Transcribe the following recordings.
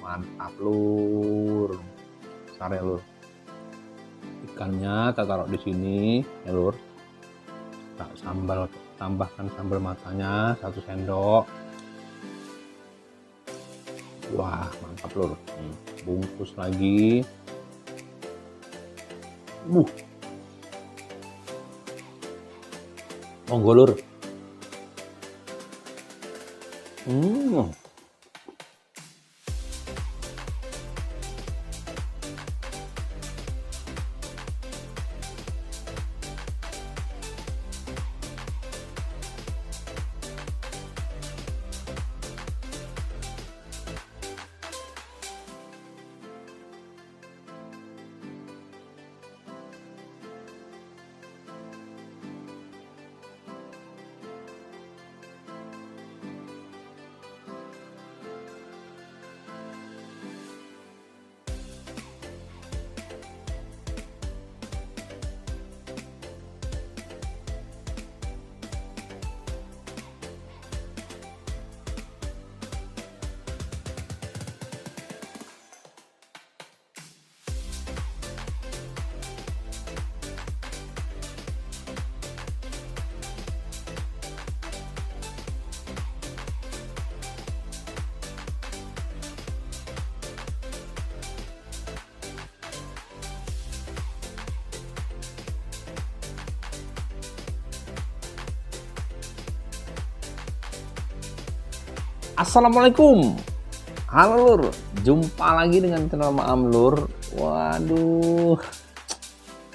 Mantap lur. Besar ya lur. Ikannya kita taruh di sini ya lur. Kita tambahkan sambal matanya 1 sendok. Wah, mantap lur. Bungkus lagi. Monggo lur. Assalamualaikum. Halo lur, jumpa lagi dengan channel Maam lur. Waduh,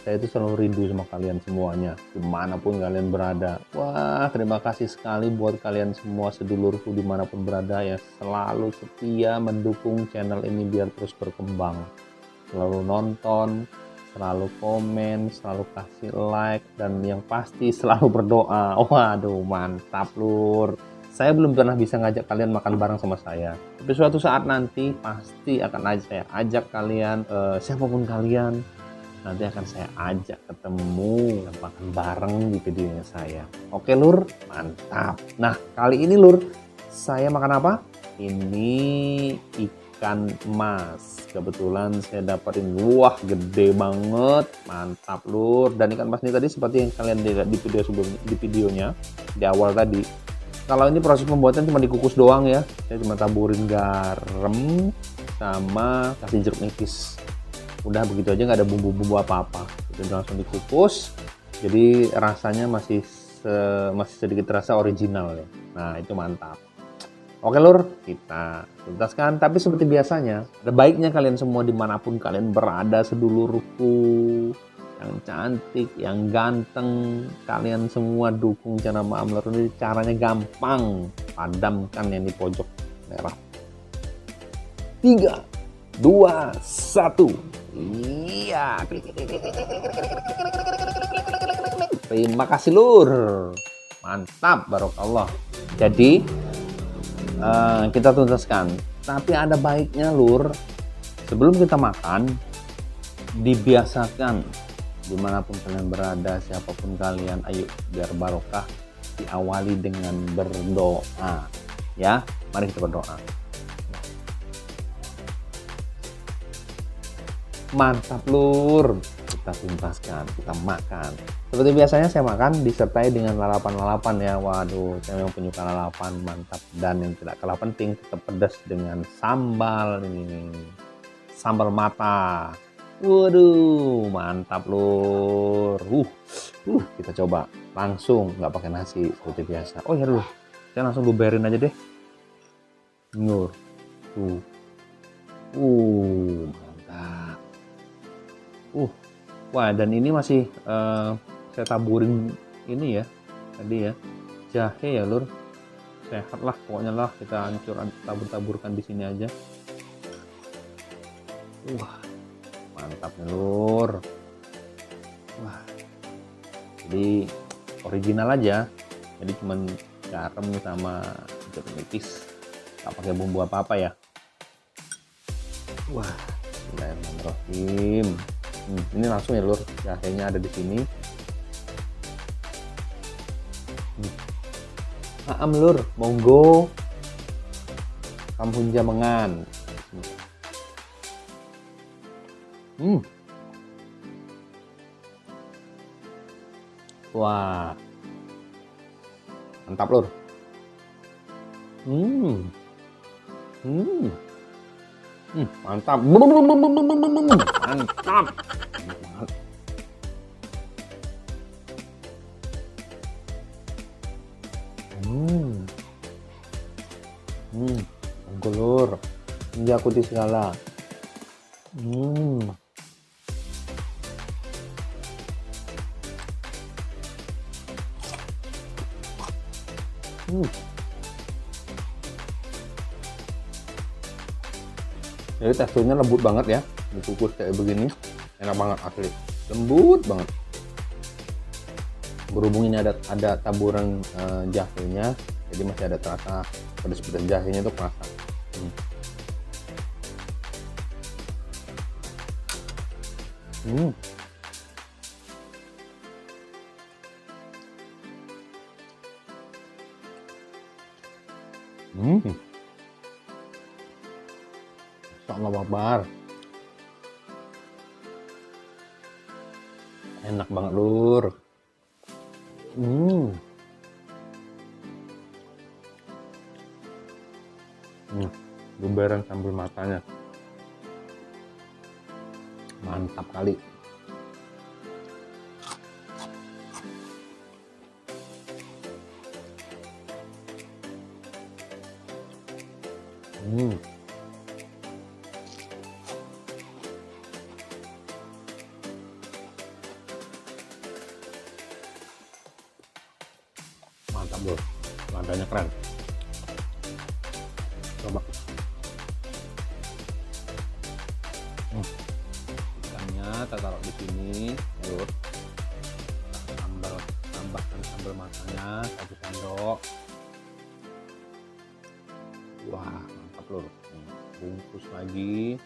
saya itu selalu rindu sama kalian semuanya, dimanapun kalian berada. Wah, terima kasih sekali buat kalian semua sedulurku dimanapun berada ya, selalu setia mendukung channel ini biar terus berkembang. Selalu nonton, selalu komen, selalu kasih like, dan yang pasti selalu berdoa. Waduh, mantap lur. Saya belum pernah bisa ngajak kalian makan bareng sama saya, tapi suatu saat nanti pasti akan saya ajak kalian, siapapun kalian, nanti akan saya ajak ketemu dan makan bareng di videonya saya. Oke lur, mantap. Nah, kali ini lur, saya makan apa? Ini ikan mas. Kebetulan saya dapatin, wah gede banget, mantap lur. Dan ikan mas ini tadi seperti yang kalian lihat di video sebelumnya, di videonya di awal tadi. Kalau ini proses pembuatan cuma dikukus doang ya. Saya cuma taburin garam sama kasih jeruk nipis. Udah begitu aja, nggak ada bumbu-bumbu apa-apa. Itu langsung dikukus. Jadi rasanya masih sedikit terasa original ya. Nah, itu mantap. Oke lur, kita tuntaskan. Tapi seperti biasanya, ada baiknya kalian semua dimanapun kalian berada, sedulurku yang cantik, yang ganteng, kalian semua dukung channel Maam lur ini. Caranya gampang, padamkan yang di pojok merah. 3, 2, 1. Iya. Terima kasih lur. Mantap, barokallah. Jadi kita tuntaskan. Tapi ada baiknya lur, sebelum kita makan, dibiasakan dimanapun kalian berada, siapapun kalian, ayo biar barokah, diawali dengan berdoa ya. Mari kita berdoa. Mantap lur, kita tuntaskan, kita makan. Seperti biasanya saya makan disertai dengan lalapan-lalapan ya. Waduh, saya memang penyuka lalapan, mantap. Dan yang tidak kalah penting, tetap pedas dengan sambal ini, sambal mata. Waduh, mantap lur. Kita coba langsung, nggak pakai nasi seperti biasa. Oh ya lur, saya langsung luberin aja deh. Lur, mantap. Wah, dan ini masih saya taburin ini ya, tadi ya, jahe ya lur. Sehat lah pokoknya lah, kita tabur-taburkan di sini aja. Wah, mantap nih lur. Wah, jadi original aja, jadi cuman garam sama jeruk nipis, nggak pakai bumbu apa-apa ya. Wah, bismillahirrahmanirrahim. Ini langsung ya lur, jahenya ada di sini. Maam lur, monggo. Kampung Jamengan. Wah, mantap lur. Mantap. Mantap. Lur, ini aku di segala. Jadi teksturnya lembut banget ya, dikukus kayak begini, enak banget asli, lembut banget. Berhubung ini ada taburan jahenya, jadi masih ada terasa pedas-pedas jahenya itu kerasa. Allah Akbar. Enak banget lur. Gumbaran sambal matanya. Mantap kali. Mantap bro, lantainya keren. Coba. Ikannya kita taruh di sini, bro. Tambahkan sambal matanya 1 sendok. Wah, mantap lur. Bungkus lagi.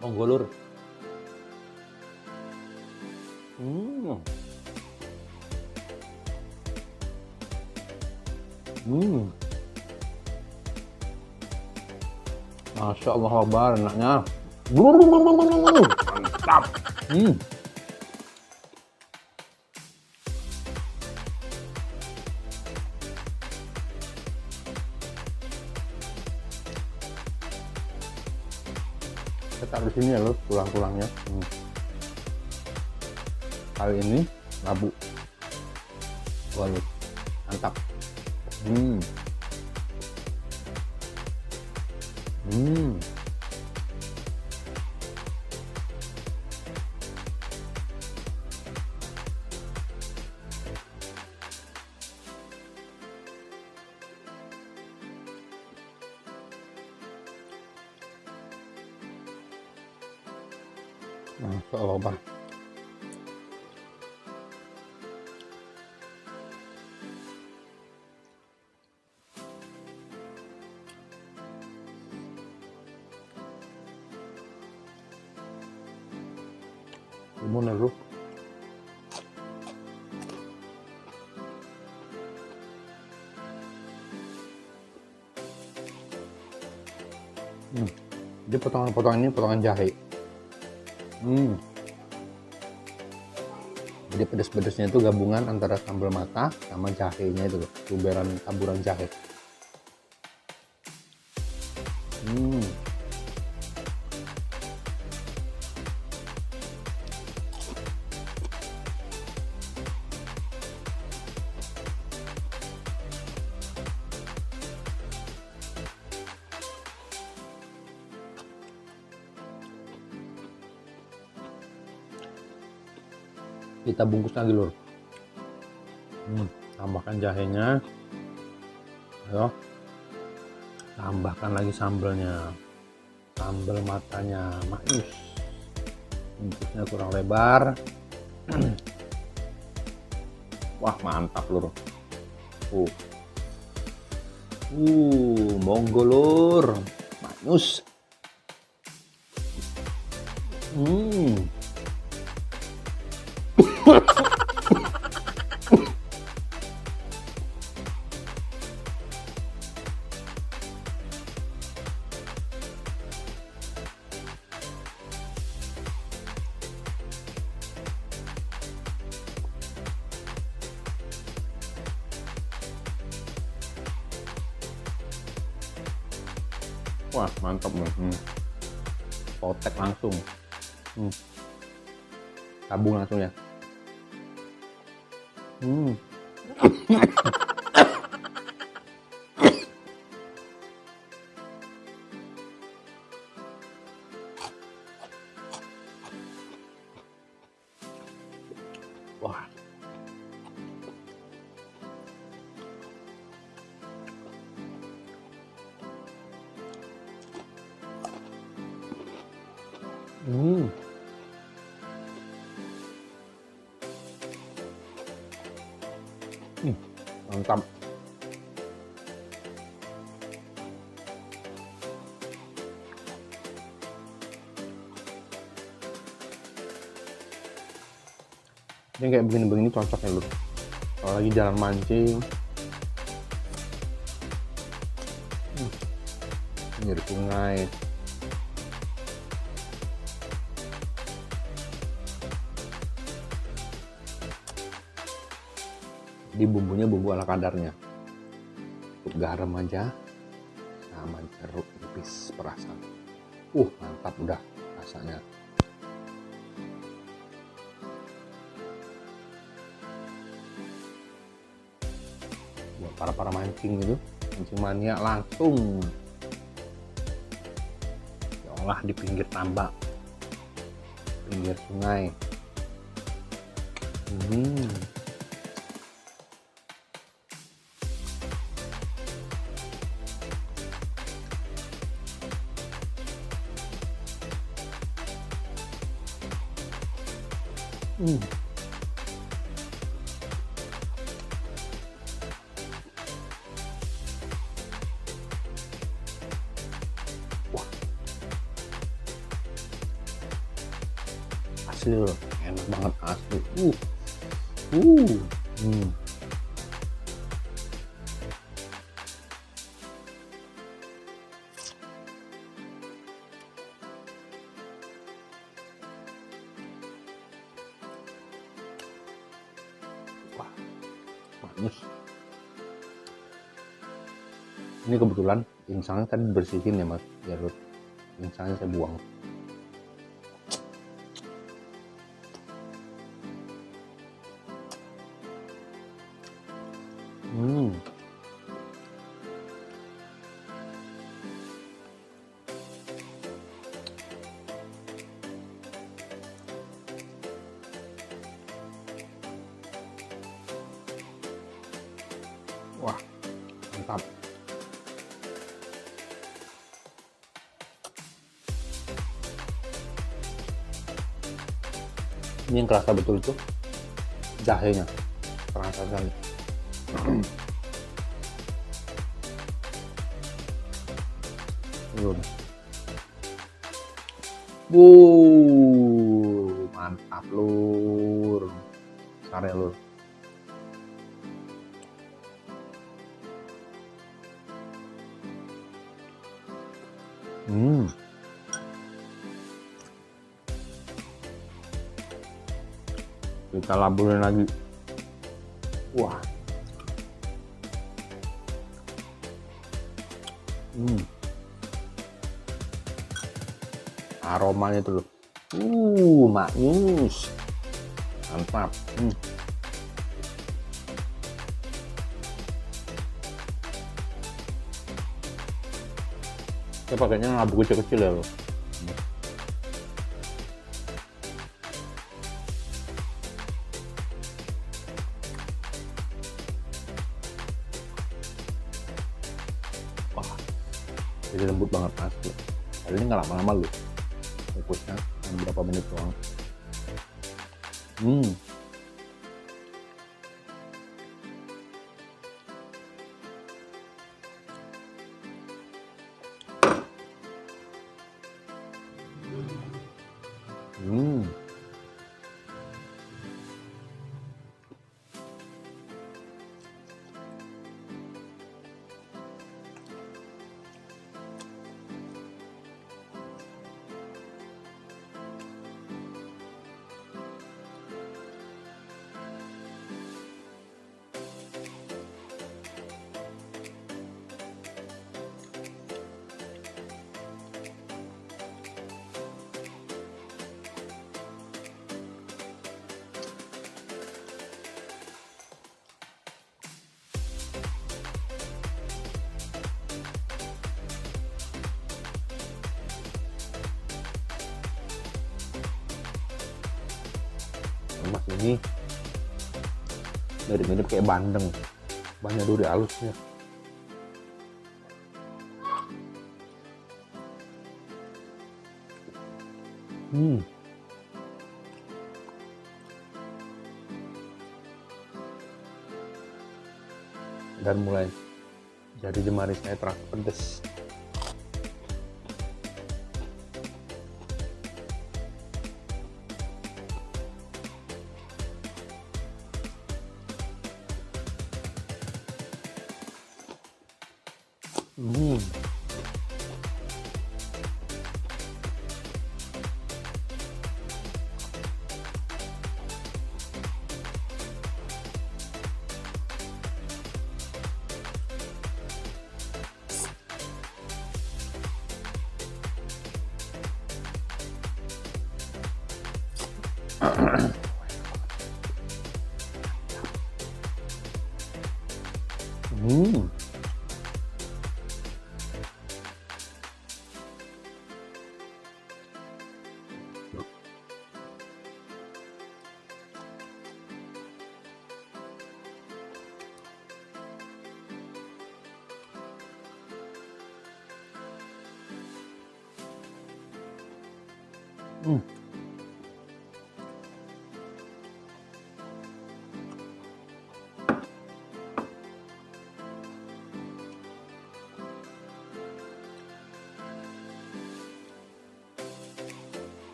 Monggo lur. Masya Allah Akbar, enaknya. Mantap. Kita taruh di sini ya lur, tulang-tulangnya. Kali ini labu. Waduh, mantap. Masya Allah, Bang. Gimana lu? Jadi potongan-potongan ini potongan jahe. Jadi pedas-pedasnya itu gabungan antara sambal mata sama jahenya itu loh, taburan jahe. Kita bungkus lagi lur. Tambahkan jahenya, ayo tambahkan lagi sambalnya, sambal matanya, manis. Bungkusnya kurang lebar. Wah mantap lur. Monggo lur, manis. Wah, mantap nih. Potek langsung. Tabung langsung ya. Wah. Mantap. Ini kayak begini-begini cocok ya, Lur. Kalau lagi jalan mancing, pinggir sungai. Jadi bumbunya bumbu ala kadarnya. Cukup garam aja sama jeruk nipis perasan. Mantap udah rasanya. Buat para mancing gitu, mancing mania langsung diolah di pinggir tambak, pinggir sungai. Wah, asli loh, enak banget asli. Wah, manis. Ini kebetulan insangnya tadi bersihin ya, Mas. Ya, insangnya saya buang. Wah, mantap. Ini yang kerasa betul tuh jahenya, terasa sekali. Mantap Lur, sare Lur. Kita laburin lagi. Wah. Aromanya tuh loh. Maknyus. Mantap. Saya pakainya labu kecil-kecil ya loh. Wah, jadi lembut banget asli. Kali ini nggak lama-lama loh. Fokusnya beberapa menit doang. Ini mirip-mirip kayak bandeng, banyak duri halusnya. Dan mulai jadi jemari saya terasa pedas. Hmm.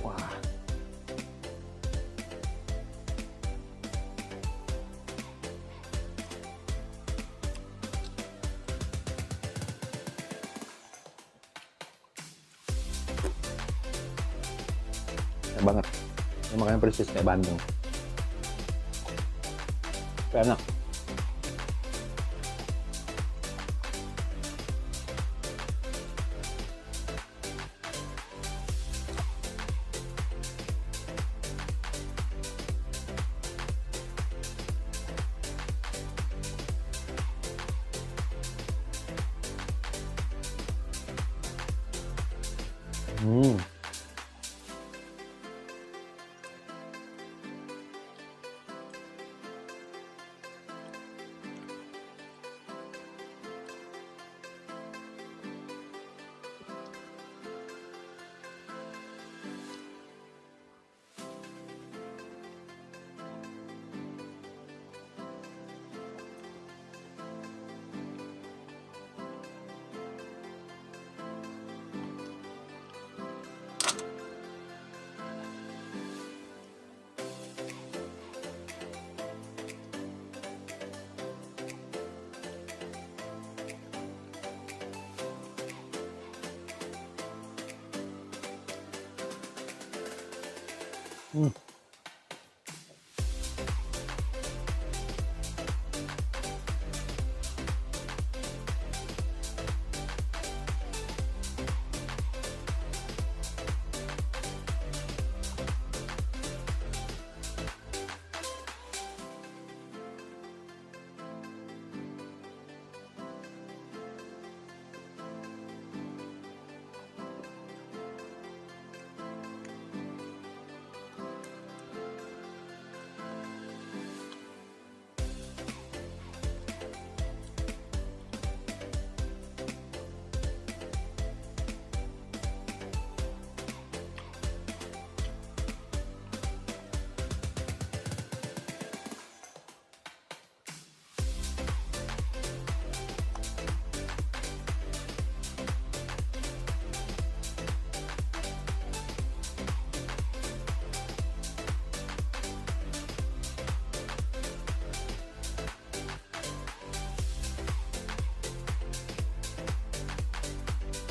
Wah, enak banget. Ini makanya persis kayak bandeng. Enak. Hmm. Hmm.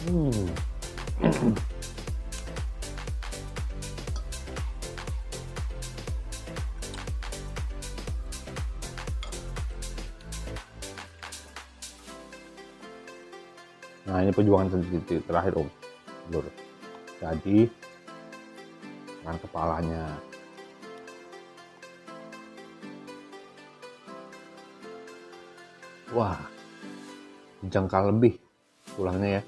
Hmm. Nah, ini perjuangan terakhir Om Lur. Jadi dengan kepalanya. Wah, jengkal lebih tulangnya ya.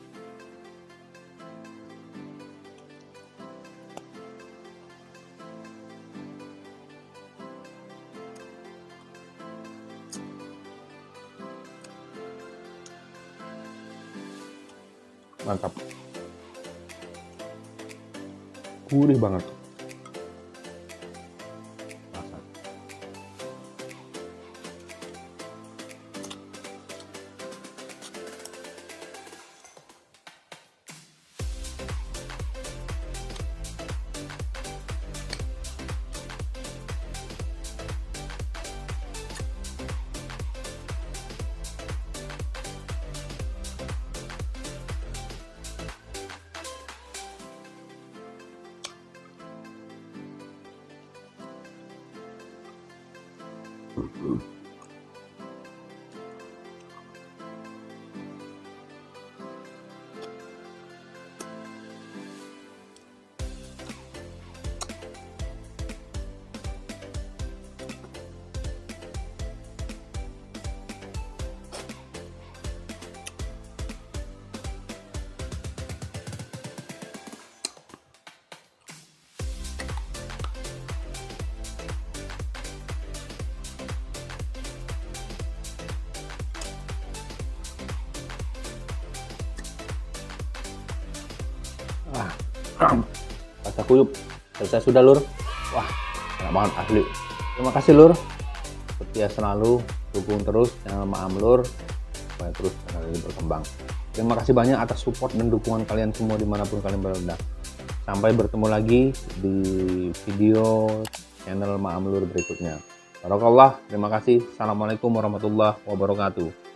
Mantap. Gurih banget. Rasa. Wah, kata kuyup selesai sudah Lur. Wah, enak banget asli. Terima kasih Lur, setia selalu dukung terus channel Maam Lur supaya terus channel ini berkembang. Terima kasih banyak atas support dan dukungan kalian semua dimanapun kalian berada. Sampai bertemu lagi di video channel Maam Lur berikutnya. Barakallah, terima kasih. Assalamualaikum warahmatullahi wabarakatuh.